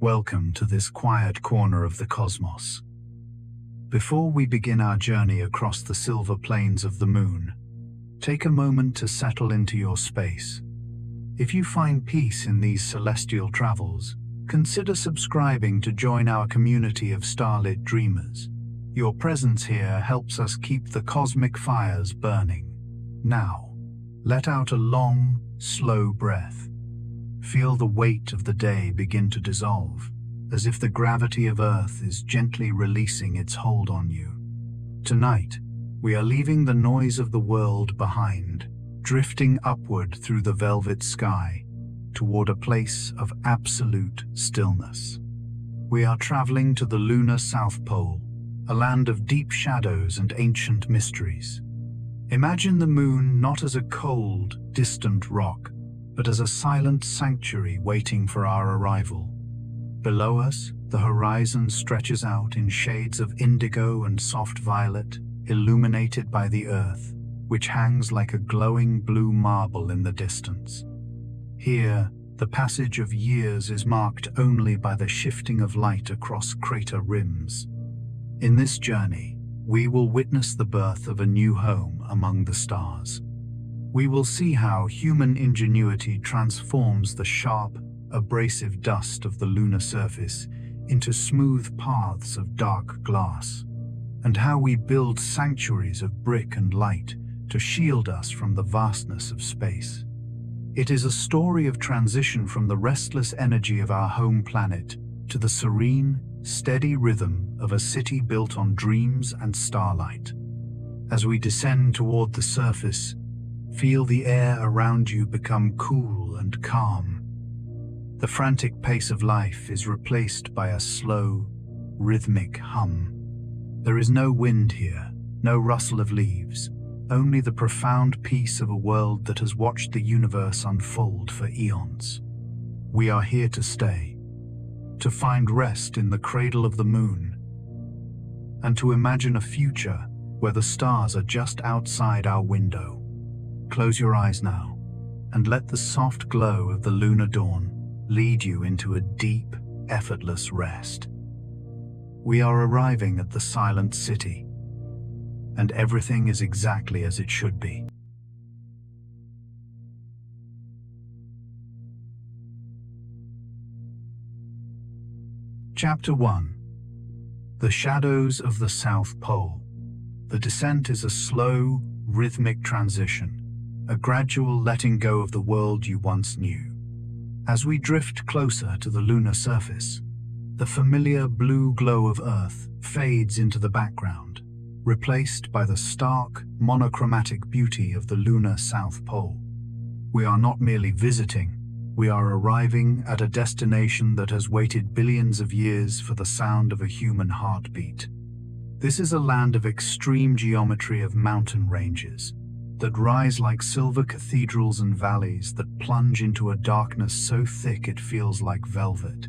Welcome to this quiet corner of the cosmos. Before we begin our journey across the silver plains of the moon, take a moment to settle into your space. If you find peace in these celestial travels, consider subscribing to join our community of starlit dreamers. Your presence here helps us keep the cosmic fires burning. Now, let out a long, slow breath. Feel the weight of the day begin to dissolve, as if the gravity of Earth is gently releasing its hold on you. Tonight, we are leaving the noise of the world behind, drifting upward through the velvet sky, toward a place of absolute stillness. We are traveling to the lunar South Pole, a land of deep shadows and ancient mysteries. Imagine the moon not as a cold, distant rock, but as a silent sanctuary waiting for our arrival. Below us, the horizon stretches out in shades of indigo and soft violet, illuminated by the Earth, which hangs like a glowing blue marble in the distance. Here, the passage of years is marked only by the shifting of light across crater rims. In this journey, we will witness the birth of a new home among the stars. We will see how human ingenuity transforms the sharp, abrasive dust of the lunar surface into smooth paths of dark glass, and how we build sanctuaries of brick and light to shield us from the vastness of space. It is a story of transition from the restless energy of our home planet to the serene, steady rhythm of a city built on dreams and starlight. As we descend toward the surface, feel the air around you become cool and calm. The frantic pace of life is replaced by a slow, rhythmic hum. There is no wind here, no rustle of leaves, only the profound peace of a world that has watched the universe unfold for eons. We are here to stay, to find rest in the cradle of the moon, and to imagine a future where the stars are just outside our window. Close your eyes now, and let the soft glow of the lunar dawn lead you into a deep, effortless rest. We are arriving at the silent city, and everything is exactly as it should be. Chapter 1. The Shadows of the South Pole. The descent is a slow, rhythmic transition, a gradual letting go of the world you once knew. As we drift closer to the lunar surface, the familiar blue glow of Earth fades into the background, replaced by the stark, monochromatic beauty of the lunar South Pole. We are not merely visiting, we are arriving at a destination that has waited billions of years for the sound of a human heartbeat. This is a land of extreme geometry of mountain ranges, that rise like silver cathedrals and valleys that plunge into a darkness so thick it feels like velvet.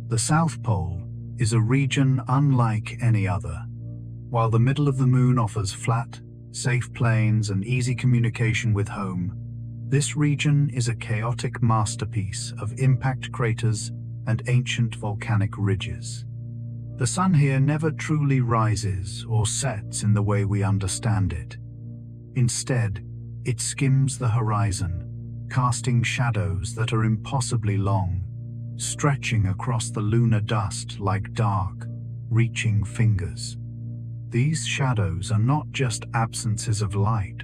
The South Pole is a region unlike any other. While the middle of the moon offers flat, safe plains and easy communication with home, this region is a chaotic masterpiece of impact craters and ancient volcanic ridges. The sun here never truly rises or sets in the way we understand it. Instead, it skims the horizon, casting shadows that are impossibly long, stretching across the lunar dust like dark, reaching fingers. These shadows are not just absences of light,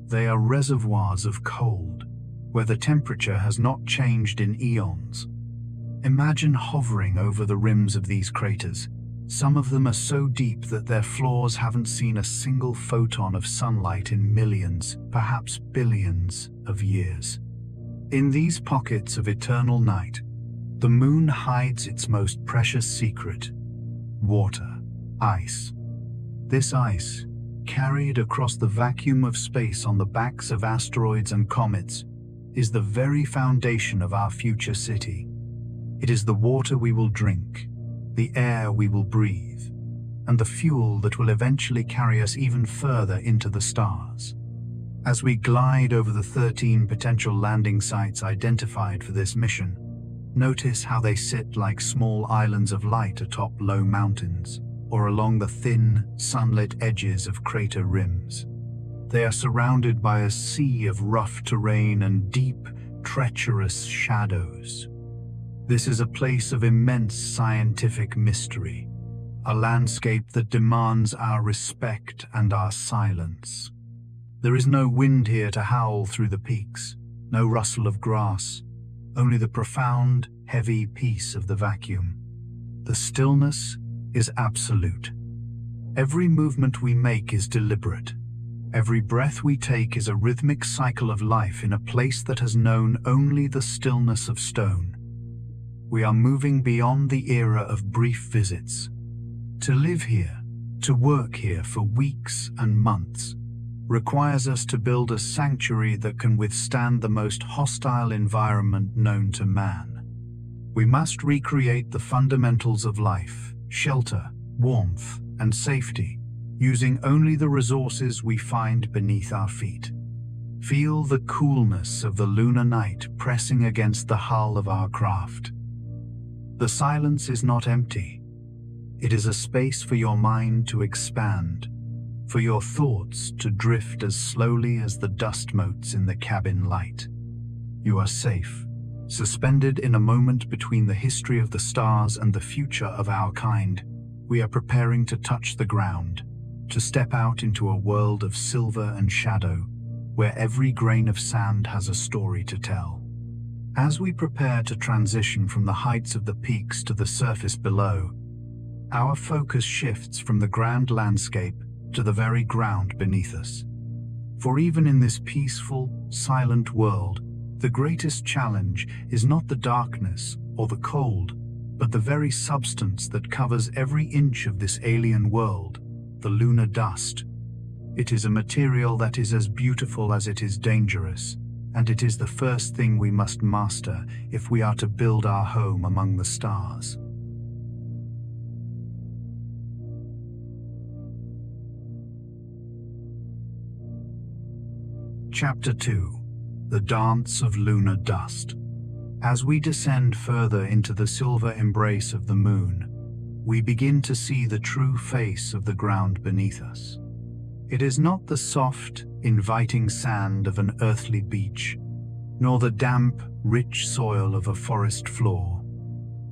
they are reservoirs of cold, where the temperature has not changed in eons. Imagine hovering over the rims of these craters. Some of them are so deep that their floors haven't seen a single photon of sunlight in millions, perhaps billions of years. In these pockets of eternal night, the moon hides its most precious secret: water, ice. This ice, carried across the vacuum of space on the backs of asteroids and comets, is the very foundation of our future city. It is the water we will drink, the air we will breathe, and the fuel that will eventually carry us even further into the stars. As we glide over the 13 potential landing sites identified for this mission, Notice how they sit like small islands of light atop low mountains, or along the thin, sunlit edges of crater rims. They are surrounded by a sea of rough terrain and deep, treacherous shadows. This is a place of immense scientific mystery, a landscape that demands our respect and our silence. There is no wind here to howl through the peaks, no rustle of grass, only the profound, heavy peace of the vacuum. The stillness is absolute. Every movement we make is deliberate. Every breath we take is a rhythmic cycle of life in a place that has known only the stillness of stone. We are moving beyond the era of brief visits. To live here, to work here for weeks and months, requires us to build a sanctuary that can withstand the most hostile environment known to man. We must recreate the fundamentals of life: shelter, warmth, and safety, using only the resources we find beneath our feet. Feel the coolness of the lunar night pressing against the hull of our craft. The silence is not empty. It is a space for your mind to expand, for your thoughts to drift as slowly as the dust motes in the cabin light. You are safe, suspended in a moment between the history of the stars and the future of our kind. We are preparing to touch the ground, to step out into a world of silver and shadow, where every grain of sand has a story to tell. As we prepare to transition from the heights of the peaks to the surface below, our focus shifts from the grand landscape to the very ground beneath us. For even in this peaceful, silent world, the greatest challenge is not the darkness or the cold, but the very substance that covers every inch of this alien world, the lunar dust. It is a material that is as beautiful as it is dangerous, and it is the first thing we must master if we are to build our home among the stars. Chapter 2. The Dance of Lunar Dust. As we descend further into the silver embrace of the moon, we begin to see the true face of the ground beneath us. It is not the soft, inviting sand of an earthly beach, nor the damp, rich soil of a forest floor.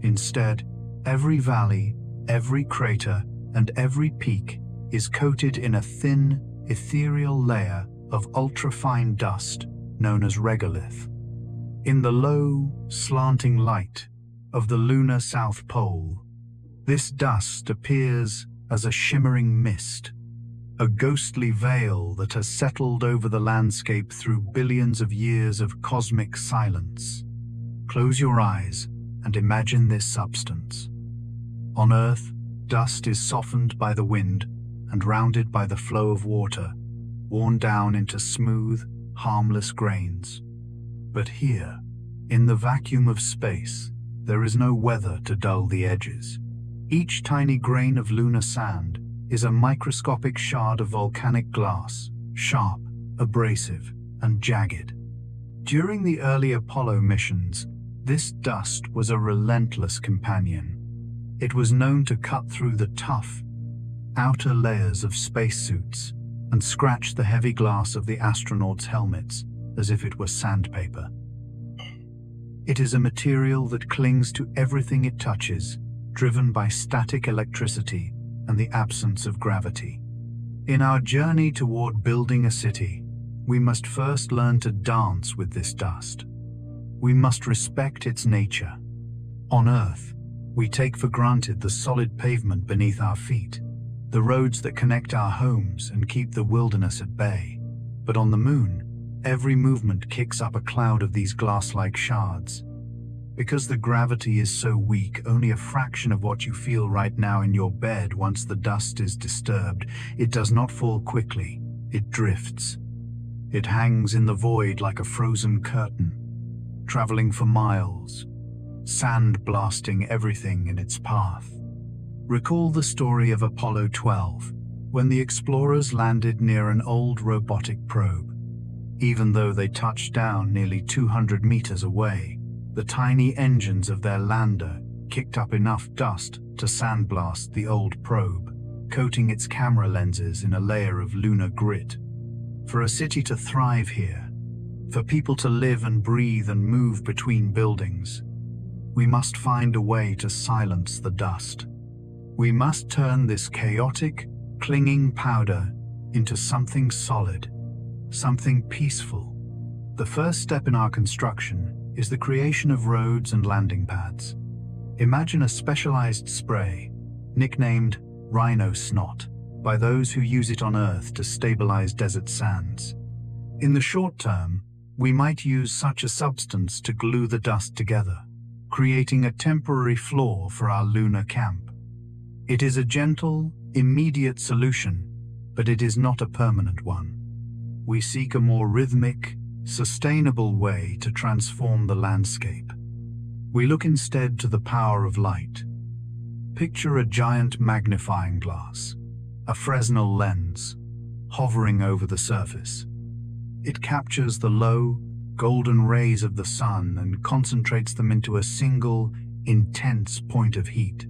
Instead, every valley, every crater, and every peak is coated in a thin, ethereal layer of ultrafine dust known as regolith. In the low, slanting light of the lunar South Pole, this dust appears as a shimmering mist, a ghostly veil that has settled over the landscape through billions of years of cosmic silence. Close your eyes and imagine this substance. On Earth, dust is softened by the wind and rounded by the flow of water, worn down into smooth, harmless grains. But here, in the vacuum of space, there is no weather to dull the edges. Each tiny grain of lunar sand is a microscopic shard of volcanic glass, sharp, abrasive, and jagged. During the early Apollo missions, this dust was a relentless companion. It was known to cut through the tough, outer layers of spacesuits and scratch the heavy glass of the astronauts' helmets as if it were sandpaper. It is a material that clings to everything it touches, driven by static electricity and the absence of gravity. In our journey toward building a city, we must first learn to dance with this dust. We must respect its nature. On Earth, we take for granted the solid pavement beneath our feet, the roads that connect our homes and keep the wilderness at bay. But on the moon, every movement kicks up a cloud of these glass-like shards. Because the gravity is so weak, only a fraction of what you feel right now in your bed once the dust is disturbed. It does not fall quickly, it drifts. It hangs in the void like a frozen curtain, traveling for miles, sand blasting everything in its path. Recall the story of Apollo 12, when the explorers landed near an old robotic probe. Even though they touched down nearly 200 meters away, The tiny engines of their lander kicked up enough dust to sandblast the old probe, coating its camera lenses in a layer of lunar grit. For a city to thrive here, for people to live and breathe and move between buildings, we must find a way to silence the dust. We must turn this chaotic, clinging powder into something solid, something peaceful. The first step in our construction is the creation of roads and landing pads. Imagine a specialized spray, nicknamed rhino snot, by those who use it on Earth to stabilize desert sands. In the short term, we might use such a substance to glue the dust together, creating a temporary floor for our lunar camp. It is a gentle, immediate solution, but it is not a permanent one. We seek a more rhythmic, sustainable way to transform the landscape. We look instead to the power of light. Picture a giant magnifying glass, a Fresnel lens, hovering over the surface. It captures the low, golden rays of the sun and concentrates them into a single, intense point of heat.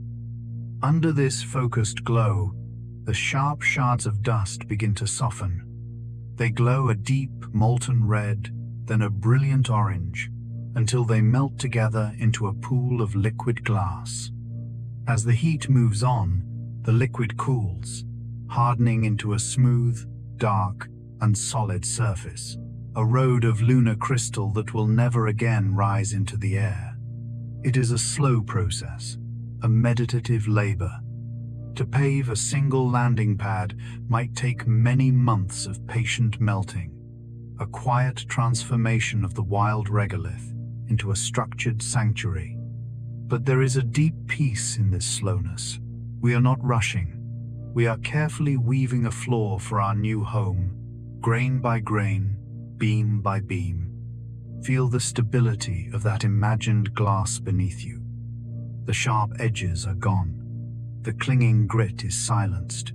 Under this focused glow, the sharp shards of dust begin to soften. They glow a deep, molten red, then a brilliant orange, until they melt together into a pool of liquid glass. As the heat moves on, the liquid cools, hardening into a smooth, dark, and solid surface, a road of lunar crystal that will never again rise into the air. It is a slow process, a meditative labor. To pave a single landing pad might take many months of patient melting, a quiet transformation of the wild regolith into a structured sanctuary. But there is a deep peace in this slowness. We are not rushing. We are carefully weaving a floor for our new home, grain by grain, beam by beam. Feel the stability of that imagined glass beneath you. The sharp edges are gone. The clinging grit is silenced.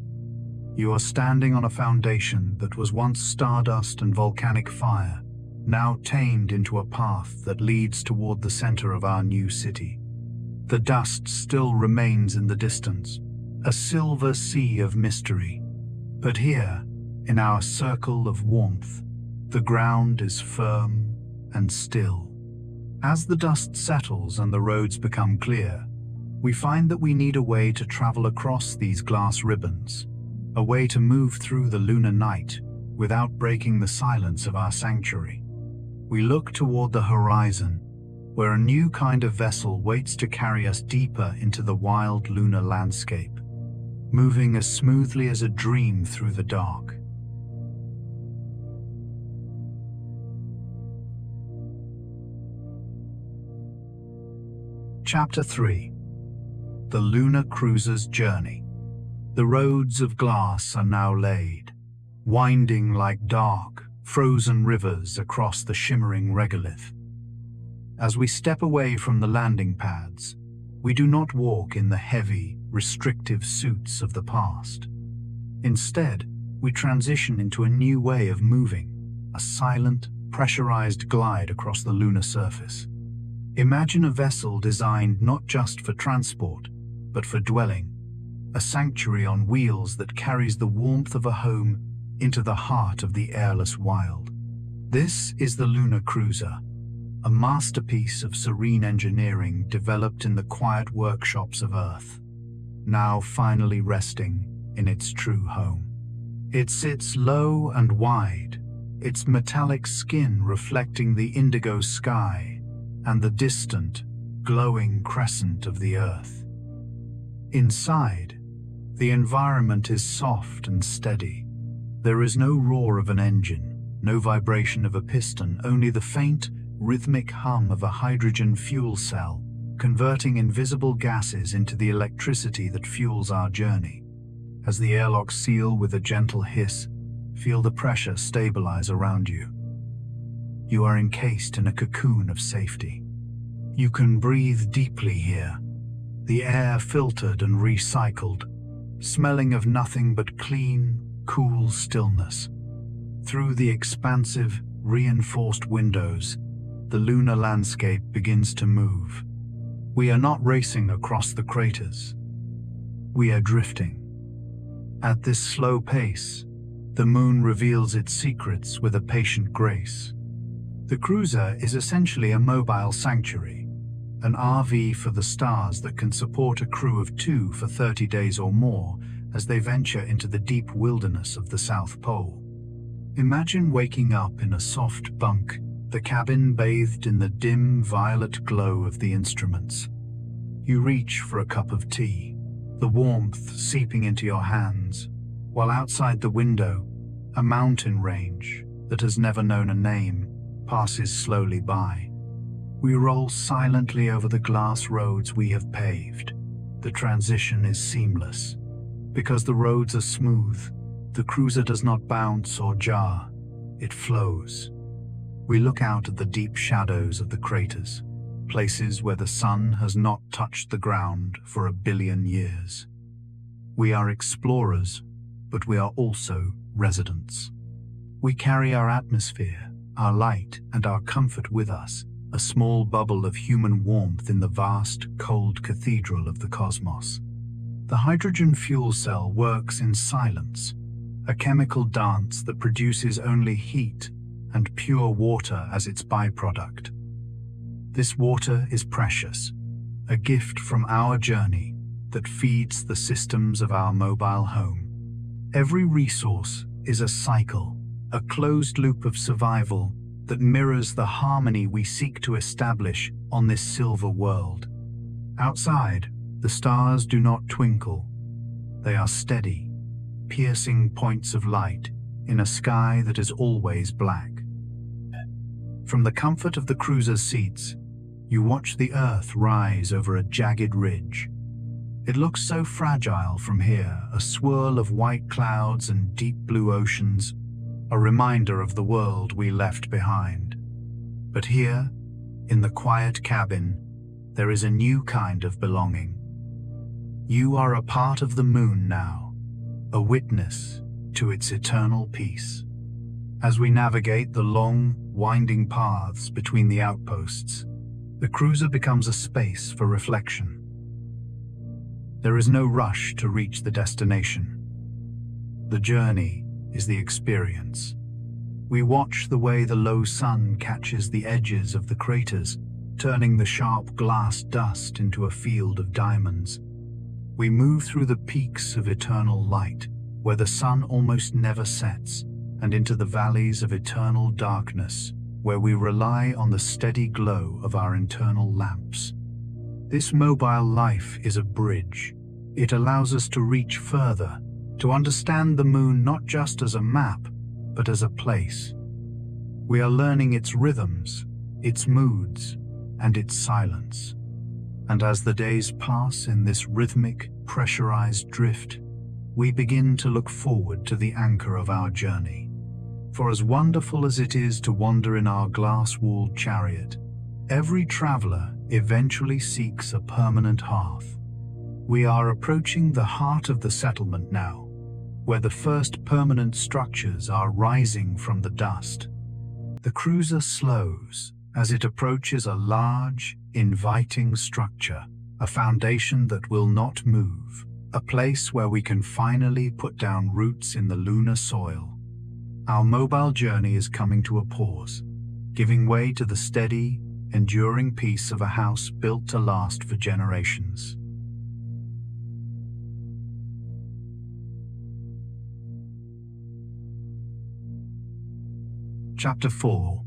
You are standing on a foundation that was once stardust and volcanic fire, now tamed into a path that leads toward the center of our new city. The dust still remains in the distance, a silver sea of mystery. But here, in our circle of warmth, the ground is firm and still. As the dust settles and the roads become clear, we find that we need a way to travel across these glass ribbons, a way to move through the lunar night without breaking the silence of our sanctuary. We look toward the horizon, where a new kind of vessel waits to carry us deeper into the wild lunar landscape, moving as smoothly as a dream through the dark. Chapter 3. The Lunar Cruiser's Journey. The roads of glass are now laid, winding like dark, frozen rivers across the shimmering regolith. As we step away from the landing pads, we do not walk in the heavy, restrictive suits of the past. Instead, we transition into a new way of moving, a silent, pressurized glide across the lunar surface. Imagine a vessel designed not just for transport, but for dwelling, a sanctuary on wheels that carries the warmth of a home into the heart of the airless wild. This is the Lunar Cruiser, a masterpiece of serene engineering developed in the quiet workshops of Earth, now finally resting in its true home. It sits low and wide, its metallic skin reflecting the indigo sky and the distant, glowing crescent of the Earth. Inside, the environment is soft and steady. There is no roar of an engine, no vibration of a piston, only the faint, rhythmic hum of a hydrogen fuel cell, converting invisible gases into the electricity that fuels our journey. As the airlocks seal with a gentle hiss, feel the pressure stabilize around you. You are encased in a cocoon of safety. You can breathe deeply here, the air filtered and recycled, smelling of nothing but clean, cool stillness. Through the expansive, reinforced windows, the lunar landscape begins to move. We are not racing across the craters. We are drifting. At this slow pace, the moon reveals its secrets with a patient grace. The cruiser is essentially a mobile sanctuary, an RV for the stars that can support a crew of 2 for 30 days or more as they venture into the deep wilderness of the South Pole. Imagine waking up in a soft bunk, the cabin bathed in the dim violet glow of the instruments. You reach for a cup of tea, the warmth seeping into your hands, while outside the window, a mountain range that has never known a name passes slowly by. We roll silently over the glass roads we have paved. The transition is seamless. Because the roads are smooth, the cruiser does not bounce or jar. It flows. We look out at the deep shadows of the craters, places where the sun has not touched the ground for 1 billion years. We are explorers, but we are also residents. We carry our atmosphere, our light, and our comfort with us, a small bubble of human warmth in the vast, cold cathedral of the cosmos. The hydrogen fuel cell works in silence, a chemical dance that produces only heat and pure water as its byproduct. This water is precious, a gift from our journey that feeds the systems of our mobile home. Every resource is a cycle, a closed loop of survival that mirrors the harmony we seek to establish on this silver world. Outside, the stars do not twinkle. They are steady, piercing points of light in a sky that is always black. From the comfort of the cruiser's seats, you watch the Earth rise over a jagged ridge. It looks so fragile from here, a swirl of white clouds and deep blue oceans, a reminder of the world we left behind. But here, in the quiet cabin, there is a new kind of belonging. You are a part of the moon now, a witness to its eternal peace. As we navigate the long, winding paths between the outposts, the cruiser becomes a space for reflection. There is no rush to reach the destination. The journey is the experience. We watch the way the low sun catches the edges of the craters, turning the sharp glass dust into a field of diamonds. We move through the peaks of eternal light, where the sun almost never sets, and into the valleys of eternal darkness, where we rely on the steady glow of our internal lamps. This mobile life is a bridge. It allows us to reach further, to understand the moon not just as a map, but as a place. We are learning its rhythms, its moods, and its silence. And as the days pass in this rhythmic, pressurized drift, we begin to look forward to the anchor of our journey. For as wonderful as it is to wander in our glass-walled chariot, every traveler eventually seeks a permanent hearth. We are approaching the heart of the settlement now, where the first permanent structures are rising from the dust. The cruiser slows as it approaches a large, inviting structure, a foundation that will not move, a place where we can finally put down roots in the lunar soil. Our mobile journey is coming to a pause, giving way to the steady, enduring peace of a house built to last for generations. Chapter 4.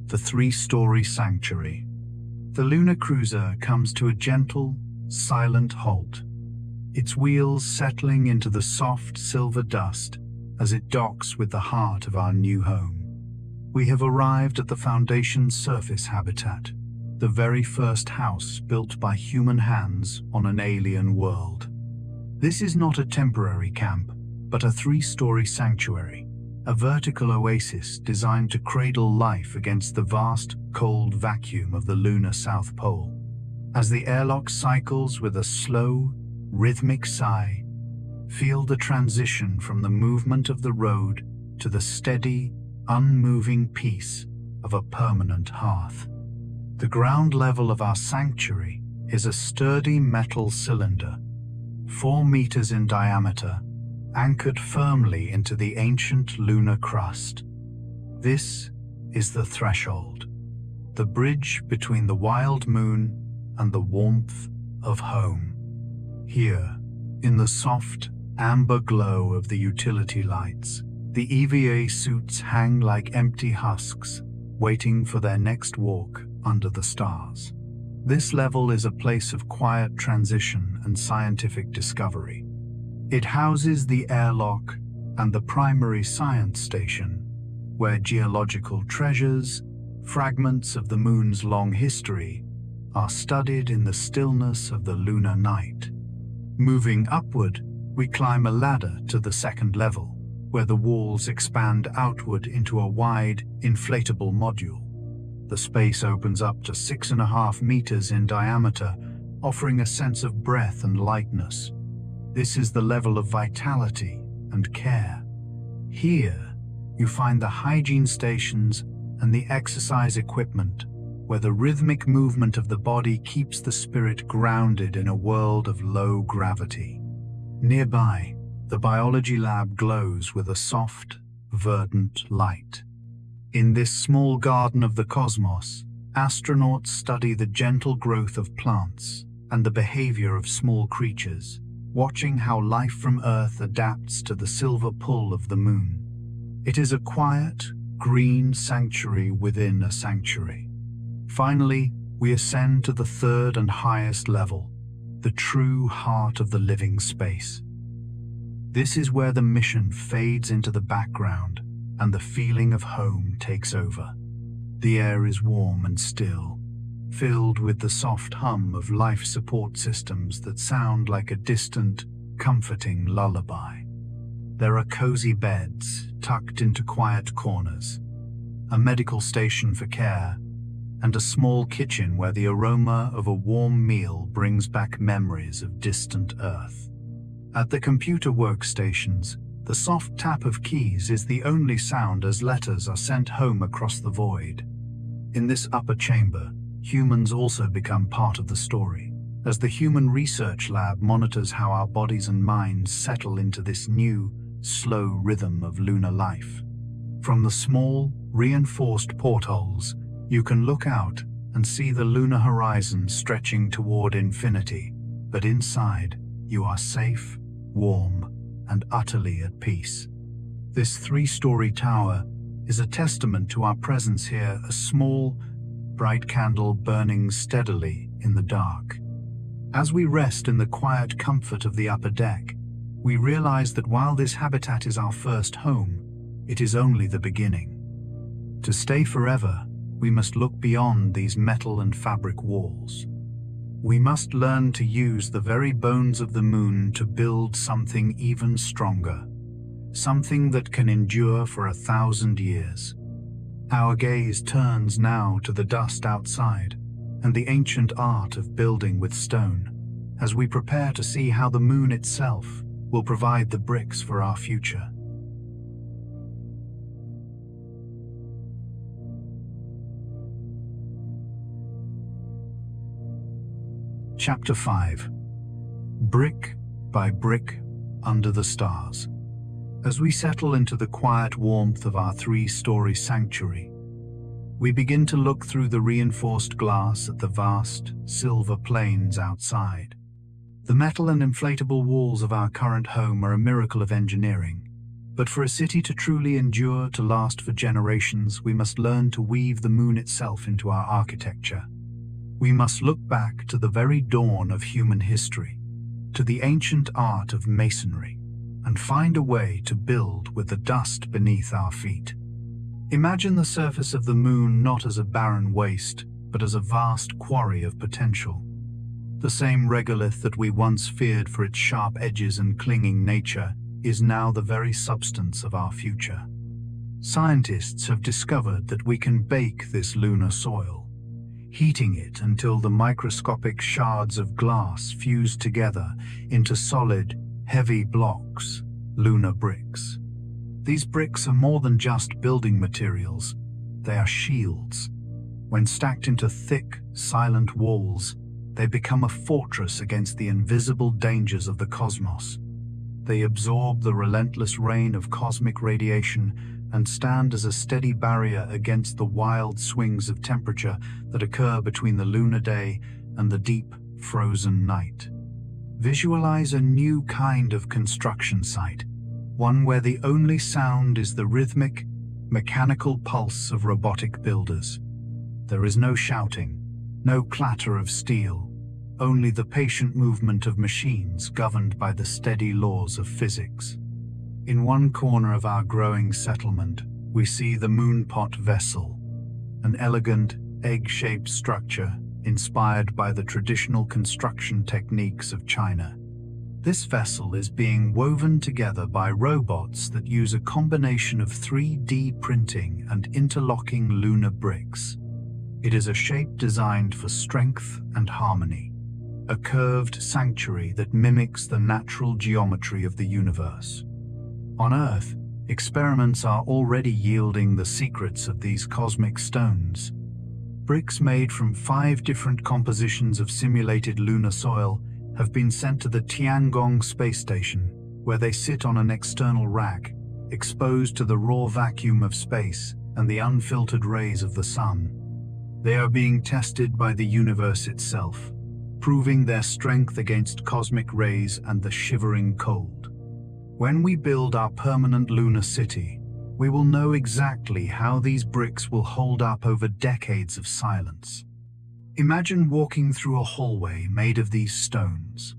The 3-Story Sanctuary. The lunar cruiser comes to a gentle, silent halt, its wheels settling into the soft silver dust as it docks with the heart of our new home. We have arrived at the Foundation's surface habitat, the very first house built by human hands on an alien world. This is not a temporary camp, but a 3-story sanctuary, a vertical oasis designed to cradle life against the vast, cold vacuum of the lunar South Pole. As the airlock cycles with a slow, rhythmic sigh, feel the transition from the movement of the road to the steady, unmoving peace of a permanent hearth. The ground level of our sanctuary is a sturdy metal cylinder, 4 meters in diameter, anchored firmly into the ancient lunar crust. This is the threshold, the bridge between the wild moon and the warmth of home. Here, in the soft, amber glow of the utility lights, the EVA suits hang like empty husks, waiting for their next walk under the stars. This level is a place of quiet transition and scientific discovery. It houses the airlock and the primary science station, where geological treasures, fragments of the moon's long history, are studied in the stillness of the lunar night. Moving upward, we climb a ladder to the second level, where the walls expand outward into a wide, inflatable module. The space opens up to 6.5 meters in diameter, offering a sense of breadth and lightness. This is the level of vitality and care. Here, you find the hygiene stations and the exercise equipment, where the rhythmic movement of the body keeps the spirit grounded in a world of low gravity. Nearby, the biology lab glows with a soft, verdant light. In this small garden of the cosmos, astronauts study the gentle growth of plants and the behavior of small creatures, watching how life from Earth adapts to the silver pull of the moon. It is a quiet, green sanctuary within a sanctuary. Finally, we ascend to the third and highest level, the true heart of the living space. This is where the mission fades into the background and the feeling of home takes over. The air is warm and still, filled with the soft hum of life support systems that sound like a distant, comforting lullaby. There are cozy beds tucked into quiet corners, a medical station for care, and a small kitchen where the aroma of a warm meal brings back memories of distant Earth. At the computer workstations, the soft tap of keys is the only sound as letters are sent home across the void. In this upper chamber, humans also become part of the story, as the Human Research Lab monitors how our bodies and minds settle into this new, slow rhythm of lunar life. From the small, reinforced portholes, you can look out and see the lunar horizon stretching toward infinity, but inside, you are safe, warm, and utterly at peace. This 3-story tower is a testament to our presence here, a small, bright candle burning steadily in the dark. As we rest in the quiet comfort of the upper deck, we realize that while this habitat is our first home, it is only the beginning. To stay forever, we must look beyond these metal and fabric walls. We must learn to use the very bones of the moon to build something even stronger, something that can endure for 1,000 years. Our gaze turns now to the dust outside and the ancient art of building with stone, as we prepare to see how the moon itself will provide the bricks for our future. Chapter 5. Brick by Brick Under the Stars. As we settle into the quiet warmth of our 3-story sanctuary, we begin to look through the reinforced glass at the vast, silver plains outside. The metal and inflatable walls of our current home are a miracle of engineering, but for a city to truly endure, to last for generations, we must learn to weave the moon itself into our architecture. We must look back to the very dawn of human history, to the ancient art of masonry, and find a way to build with the dust beneath our feet. Imagine the surface of the moon not as a barren waste, but as a vast quarry of potential. The same regolith that we once feared for its sharp edges and clinging nature is now the very substance of our future. Scientists have discovered that we can bake this lunar soil, heating it until the microscopic shards of glass fuse together into solid, heavy blocks, lunar bricks. These bricks are more than just building materials, they are shields. When stacked into thick, silent walls, they become a fortress against the invisible dangers of the cosmos. They absorb the relentless rain of cosmic radiation and stand as a steady barrier against the wild swings of temperature that occur between the lunar day and the deep, frozen night. Visualize a new kind of construction site, one where the only sound is the rhythmic, mechanical pulse of robotic builders. There is no shouting, no clatter of steel, only the patient movement of machines governed by the steady laws of physics. In one corner of our growing settlement, we see the Moonpot Vessel, an elegant, egg-shaped structure inspired by the traditional construction techniques of China. This vessel is being woven together by robots that use a combination of 3D printing and interlocking lunar bricks. It is a shape designed for strength and harmony, a curved sanctuary that mimics the natural geometry of the universe. On Earth, experiments are already yielding the secrets of these cosmic stones. Bricks made from 5 different compositions of simulated lunar soil have been sent to the Tiangong space station, where they sit on an external rack, exposed to the raw vacuum of space and the unfiltered rays of the sun. They are being tested by the universe itself, proving their strength against cosmic rays and the shivering cold. When we build our permanent lunar city, we will know exactly how these bricks will hold up over decades of silence. Imagine walking through a hallway made of these stones.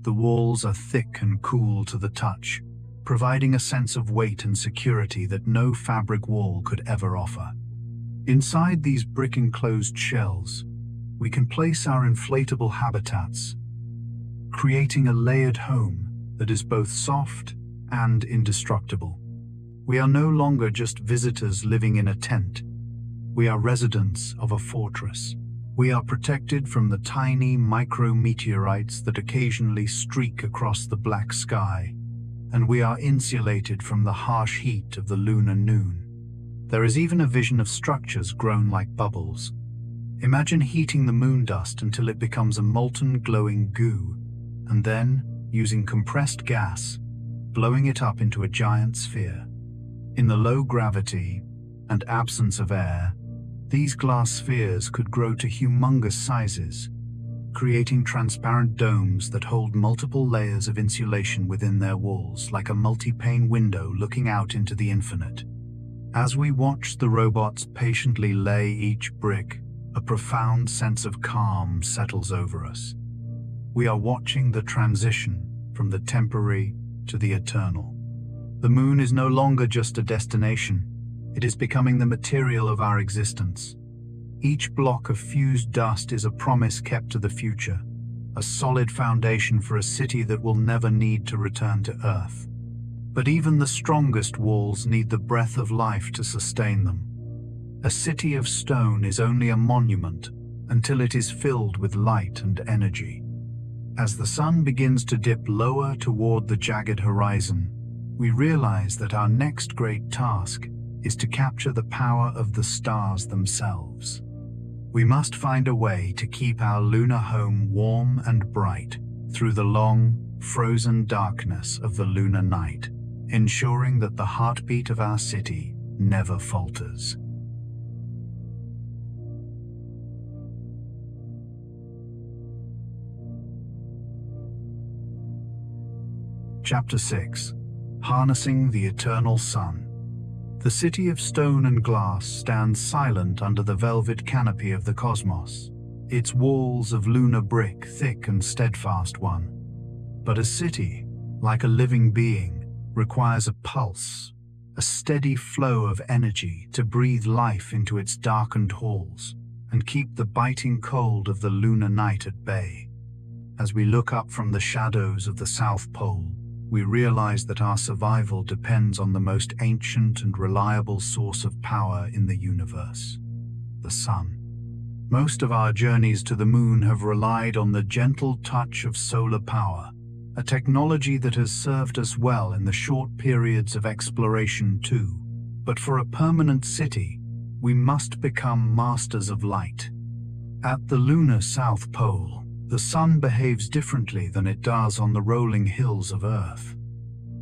The walls are thick and cool to the touch, providing a sense of weight and security that no fabric wall could ever offer. Inside these brick-enclosed shells, we can place our inflatable habitats, creating a layered home that is both soft and indestructible. We are no longer just visitors living in a tent. We are residents of a fortress. We are protected from the tiny micrometeorites that occasionally streak across the black sky, and we are insulated from the harsh heat of the lunar noon. There is even a vision of structures grown like bubbles. Imagine heating the moon dust until it becomes a molten glowing goo, and then, using compressed gas, blowing it up into a giant sphere. In the low gravity and absence of air, these glass spheres could grow to humongous sizes, creating transparent domes that hold multiple layers of insulation within their walls, like a multi-pane window looking out into the infinite. As we watch the robots patiently lay each brick, a profound sense of calm settles over us. We are watching the transition from the temporary to the eternal. The moon is no longer just a destination. It is becoming the material of our existence. Each block of fused dust is a promise kept to the future, a solid foundation for a city that will never need to return to Earth. But even the strongest walls need the breath of life to sustain them. A city of stone is only a monument until it is filled with light and energy. As the sun begins to dip lower toward the jagged horizon, we realize that our next great task is to capture the power of the stars themselves. We must find a way to keep our lunar home warm and bright through the long, frozen darkness of the lunar night, ensuring that the heartbeat of our city never falters. Chapter 6. Harnessing the Eternal Sun. The city of stone and glass stands silent under the velvet canopy of the cosmos, its walls of lunar brick thick and steadfast one. But a city, like a living being, requires a pulse, a steady flow of energy to breathe life into its darkened halls and keep the biting cold of the lunar night at bay. As we look up from the shadows of the South Pole, we realize that our survival depends on the most ancient and reliable source of power in the universe, the sun. Most of our journeys to the moon have relied on the gentle touch of solar power, a technology that has served us well in the short periods of exploration too. But for a permanent city, we must become masters of light. At the lunar South Pole, the sun behaves differently than it does on the rolling hills of Earth.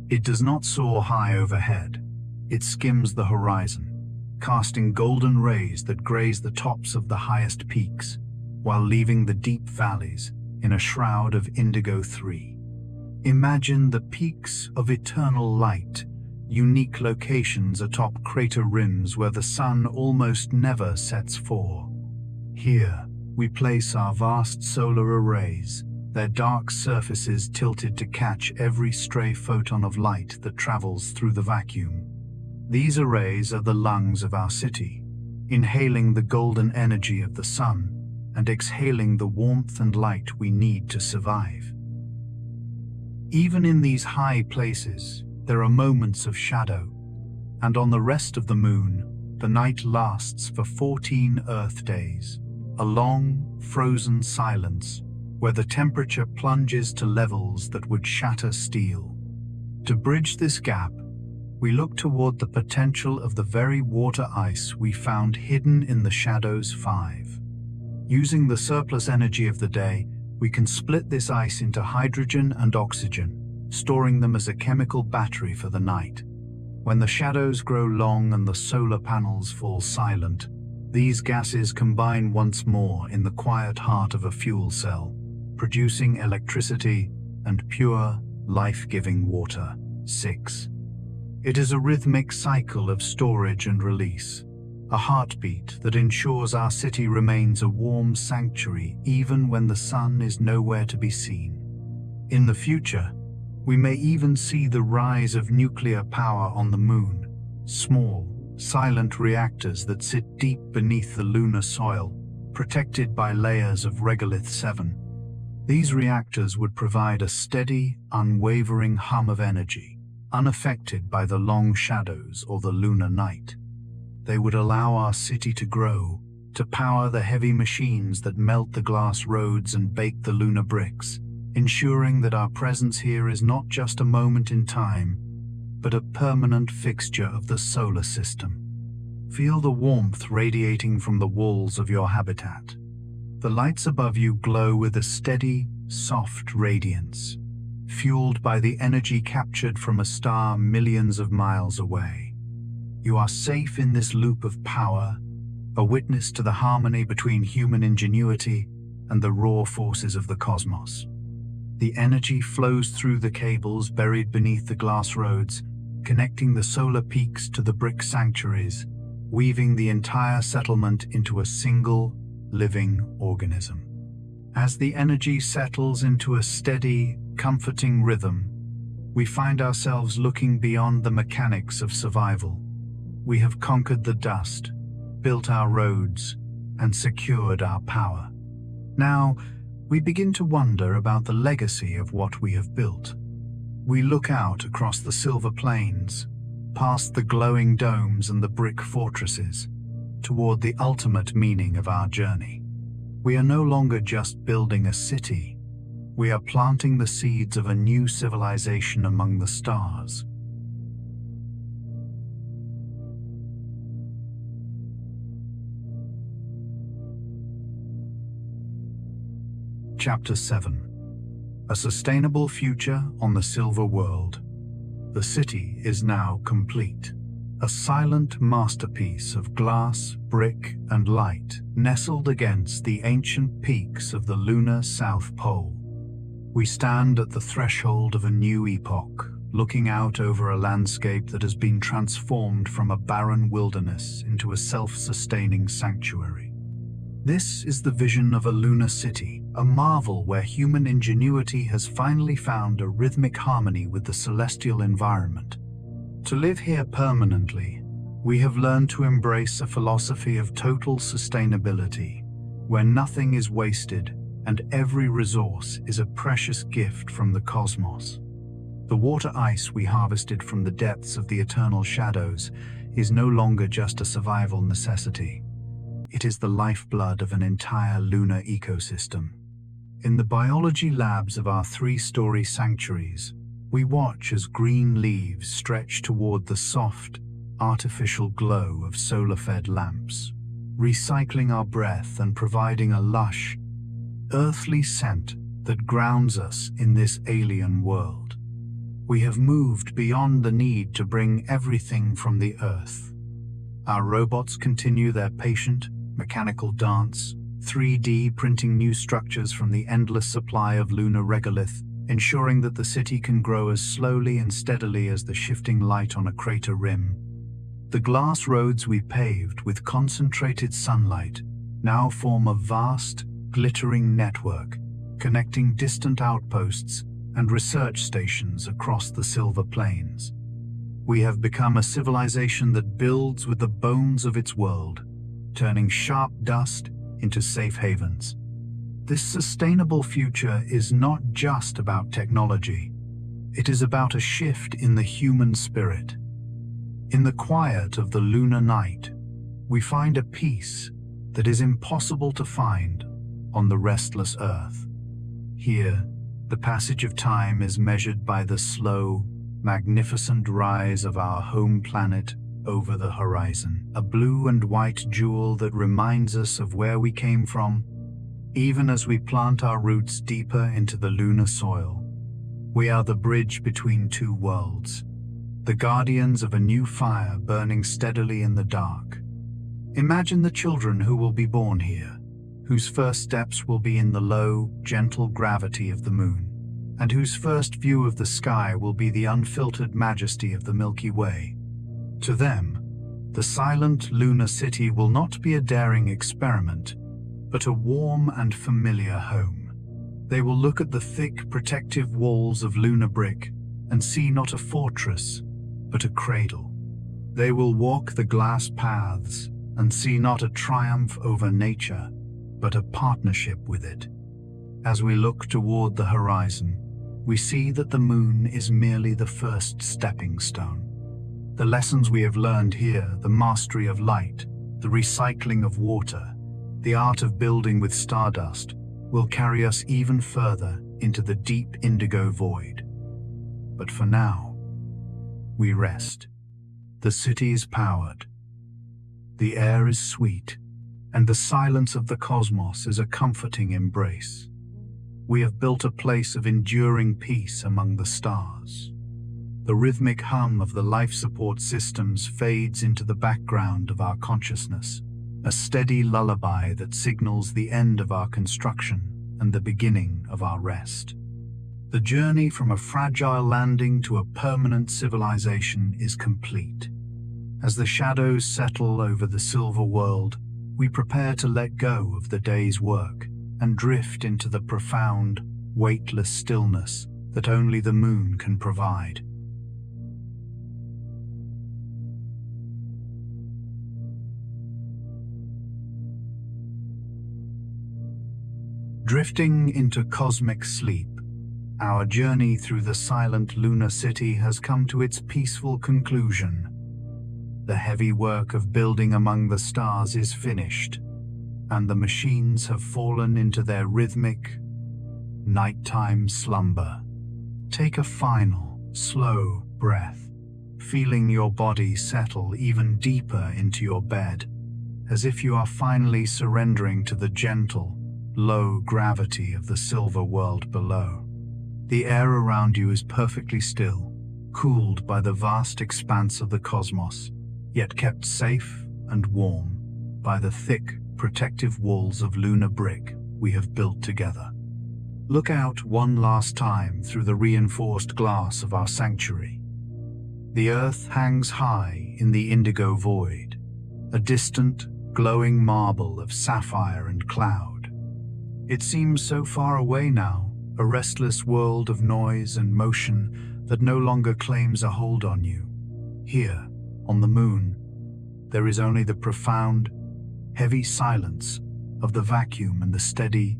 It does not soar high overhead. It skims the horizon, casting golden rays that graze the tops of the highest peaks, while leaving the deep valleys in a shroud of indigo-3. Imagine the peaks of eternal light, unique locations atop crater rims where the sun almost never sets fore. Here, we place our vast solar arrays, their dark surfaces tilted to catch every stray photon of light that travels through the vacuum. These arrays are the lungs of our city, inhaling the golden energy of the sun and exhaling the warmth and light we need to survive. Even in these high places, there are moments of shadow, and on the rest of the moon, the night lasts for 14 Earth days, a long, frozen silence where the temperature plunges to levels that would shatter steel. To bridge this gap, we look toward the potential of the very water ice we found hidden in the Shadows 5. Using the surplus energy of the day, we can split this ice into hydrogen and oxygen, storing them as a chemical battery for the night. When the shadows grow long and the solar panels fall silent, these gases combine once more in the quiet heart of a fuel cell, producing electricity and pure, life-giving water. 6. It is a rhythmic cycle of storage and release, a heartbeat that ensures our city remains a warm sanctuary even when the sun is nowhere to be seen. In the future, we may even see the rise of nuclear power on the moon, small, silent reactors that sit deep beneath the lunar soil, protected by layers of regolith 7. These reactors would provide a steady, unwavering hum of energy, unaffected by the long shadows or the lunar night. They would allow our city to grow, to power the heavy machines that melt the glass roads and bake the lunar bricks, ensuring that our presence here is not just a moment in time, but a permanent fixture of the solar system. Feel the warmth radiating from the walls of your habitat. The lights above you glow with a steady, soft radiance, fueled by the energy captured from a star millions of miles away. You are safe in this loop of power, a witness to the harmony between human ingenuity and the raw forces of the cosmos. The energy flows through the cables buried beneath the glass roads, connecting the solar peaks to the brick sanctuaries, weaving the entire settlement into a single, living organism. As the energy settles into a steady, comforting rhythm, we find ourselves looking beyond the mechanics of survival. We have conquered the dust, built our roads, and secured our power. Now, we begin to wonder about the legacy of what we have built. We look out across the silver plains, past the glowing domes and the brick fortresses, toward the ultimate meaning of our journey. We are no longer just building a city. We are planting the seeds of a new civilization among the stars. Chapter 7. A sustainable future on the Silver World. The city is now complete. A silent masterpiece of glass, brick, and light, nestled against the ancient peaks of the lunar South Pole. We stand at the threshold of a new epoch, looking out over a landscape that has been transformed from a barren wilderness into a self-sustaining sanctuary. This is the vision of a lunar city, a marvel where human ingenuity has finally found a rhythmic harmony with the celestial environment. To live here permanently, we have learned to embrace a philosophy of total sustainability, where nothing is wasted and every resource is a precious gift from the cosmos. The water ice we harvested from the depths of the eternal shadows is no longer just a survival necessity. It is the lifeblood of an entire lunar ecosystem. In the biology labs of our 3-story sanctuaries, we watch as green leaves stretch toward the soft, artificial glow of solar-fed lamps, recycling our breath and providing a lush, earthly scent that grounds us in this alien world. We have moved beyond the need to bring everything from the Earth. Our robots continue their patient, mechanical dance, 3D printing new structures from the endless supply of lunar regolith, ensuring that the city can grow as slowly and steadily as the shifting light on a crater rim. The glass roads we paved with concentrated sunlight now form a vast, glittering network, connecting distant outposts and research stations across the Silver Plains. We have become a civilization that builds with the bones of its world, turning sharp dust into safe havens. This sustainable future is not just about technology. It is about a shift in the human spirit. In the quiet of the lunar night, we find a peace that is impossible to find on the restless Earth. Here, the passage of time is measured by the slow, magnificent rise of our home planet over the horizon, a blue and white jewel that reminds us of where we came from. Even as we plant our roots deeper into the lunar soil, we are the bridge between two worlds, the guardians of a new fire burning steadily in the dark. Imagine the children who will be born here, whose first steps will be in the low, gentle gravity of the moon, and whose first view of the sky will be the unfiltered majesty of the Milky Way. To them, the silent lunar city will not be a daring experiment, but a warm and familiar home. They will look at the thick, protective walls of lunar brick and see not a fortress, but a cradle. They will walk the glass paths and see not a triumph over nature, but a partnership with it. As we look toward the horizon, we see that the moon is merely the first stepping stone. The lessons we have learned here, the mastery of light, the recycling of water, the art of building with stardust, will carry us even further into the deep indigo void. But for now, we rest. The city is powered. The air is sweet, and the silence of the cosmos is a comforting embrace. We have built a place of enduring peace among the stars. The rhythmic hum of the life support systems fades into the background of our consciousness, a steady lullaby that signals the end of our construction and the beginning of our rest. The journey from a fragile landing to a permanent civilization is complete. As the shadows settle over the silver world, we prepare to let go of the day's work and drift into the profound, weightless stillness that only the moon can provide. Drifting into cosmic sleep, our journey through the silent lunar city has come to its peaceful conclusion. The heavy work of building among the stars is finished, and the machines have fallen into their rhythmic, nighttime slumber. Take a final, slow breath, feeling your body settle even deeper into your bed, as if you are finally surrendering to the gentle, low gravity of the silver world below. The air around you is perfectly still, cooled by the vast expanse of the cosmos, yet kept safe and warm by the thick, protective walls of lunar brick we have built together. Look out one last time through the reinforced glass of our sanctuary. The Earth hangs high in the indigo void, a distant, glowing marble of sapphire and cloud. It seems so far away now, a restless world of noise and motion that no longer claims a hold on you. Here, on the moon, there is only the profound, heavy silence of the vacuum and the steady,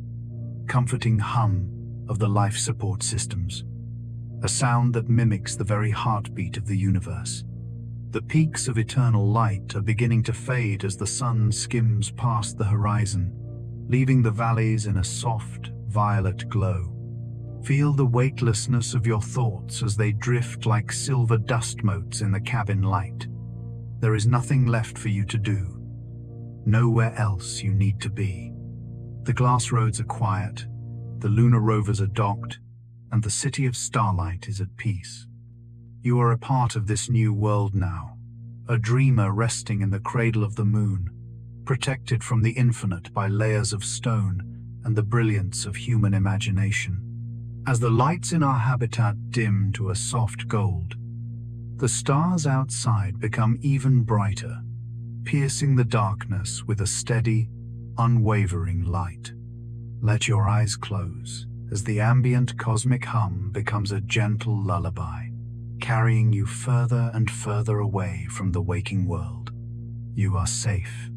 comforting hum of the life support systems, a sound that mimics the very heartbeat of the universe. The peaks of eternal light are beginning to fade as the sun skims past the horizon, leaving the valleys in a soft, violet glow. Feel the weightlessness of your thoughts as they drift like silver dust motes in the cabin light. There is nothing left for you to do, nowhere else you need to be. The glass roads are quiet, the lunar rovers are docked, and the city of starlight is at peace. You are a part of this new world now, a dreamer resting in the cradle of the moon, protected from the infinite by layers of stone and the brilliance of human imagination. As the lights in our habitat dim to a soft gold, the stars outside become even brighter, piercing the darkness with a steady, unwavering light. Let your eyes close as the ambient cosmic hum becomes a gentle lullaby, carrying you further and further away from the waking world. You are safe.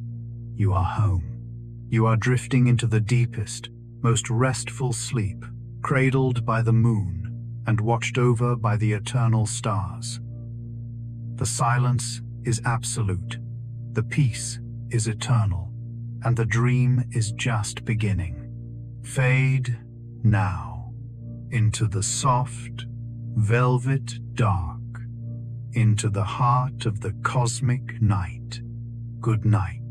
You are home. You are drifting into the deepest, most restful sleep, cradled by the moon and watched over by the eternal stars. The silence is absolute, the peace is eternal, and the dream is just beginning. Fade now into the soft, velvet dark, into the heart of the cosmic night. Good night.